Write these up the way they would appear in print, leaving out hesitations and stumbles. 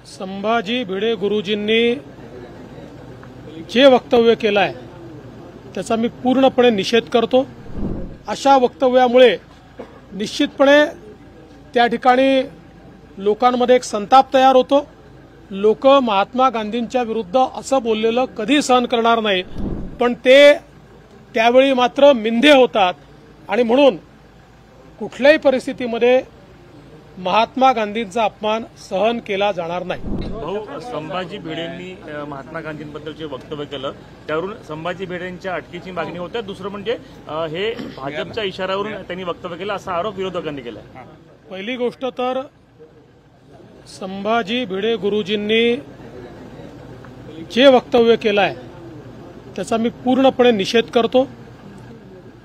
संभाजी भिडे गुरुजींनी जे वक्तव्य केलं आहे त्याचा मी पूर्णपणे निषेध करतो। अशा वक्तव्यामुळे निश्चितपणे त्या ठिकाणी लोकांमध्ये एक संताप तयार होतो। लोक महात्मा गांधींच्या विरुद्ध असं बोललेलं कधी सहन करणार नाही, पण ते त्यावेळी मात्र मिंधे होतात आणि म्हणून कुठल्याही परिस्थितीमध्ये महात्मा गांधींचा अपमान सहन केला जाणार नाही। भाऊ, संभाजी भिडेंनी महात्मा गांधींबद्दल जे वक्तव्य केलं त्यावरून संभाजी भिडेंच्या अटकेची मागणी होते। दुसरं म्हणजे हे भाजपच्या इशाऱ्यावरून त्यांनी वक्तव्य केलं असा आरोप विरोधकांनी केला। पहिली गोष्ट तर संभाजी भिडे गुरुजींनी जे वक्तव्य केलं आहे त्याचा मी पूर्णपणे निषेध करतो।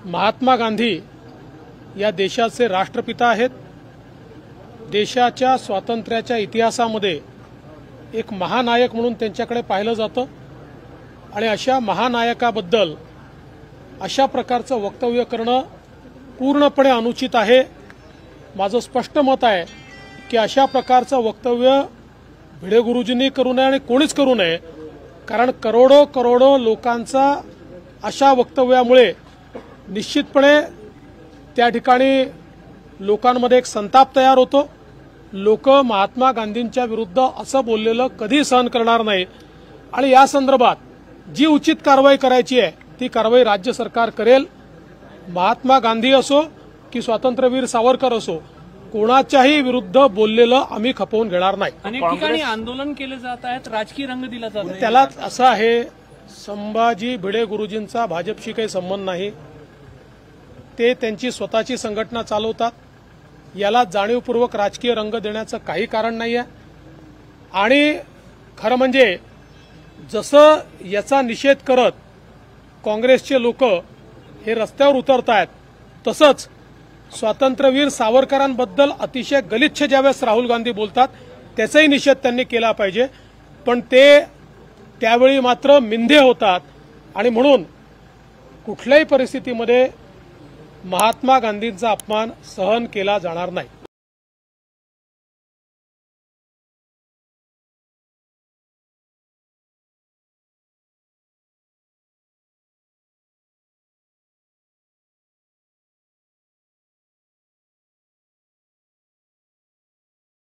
महात्मा गांधी या देशाचे राष्ट्रपिता आहेत। देशाच्या स्वातंत्र्याच्या इतिहासामध्ये एक महानायक म्हणून त्यांच्याकडे पाहिलं जातं आणि अशा महानायकाबद्दल अशा प्रकारचं वक्तव्य करणं पूर्णपणे अनुचित आहे। माझं स्पष्ट मत आहे की अशा प्रकारचं वक्तव्य भिडे गुरुजींनी करू नये आणि कोणीच करू नये, कारण करोडो लोकांचा अशा वक्तव्यामुळे निश्चितपणे त्या ठिकाणी लोकांमध्ये एक संताप तयार होतो। लोक महात्मा गांधींच्या विरुद्ध असं बोललेलं कधी सहन करणार नाही आणि या संदर्भात जी उचित कारवाई करायची आहे ती कारवाई राज्य सरकार करेल। महात्मा गांधी असो की स्वातंत्र्यवीर सावरकर असो, कोणाच्याही विरुद्ध बोललेलं आम्ही खपवून घेणार नाही। अनेक ठिकाणी आंदोलन केले जात आहेत, राजकीय रंग दिला जात आहे। त्याला असं आहे, संभाजी भिडे गुरुजींचा भाजपशी काही संबंध नाही। ते त्यांची स्वतःची संघटना चालवतात, याला जाणीवपूर्वक राजकीय रंग देण्याचं काही कारण नाही आहे। आणि खरं म्हणजे जसं याचा निषेध करत काँग्रेसचे लोक हे रस्त्यावर उतरत आहेत, तसंच स्वातंत्र्यवीर सावरकरांबद्दल अतिशय गलिच्छ ज्यावेळेस राहुल गांधी बोलतात त्याचाही निषेध त्यांनी केला पाहिजे, पण ते त्यावेळी मात्र मिंधे होतात आणि म्हणून कुठल्याही परिस्थितीमध्ये महात्मा गांधींचा अपमान सहन केला जाणार नाही।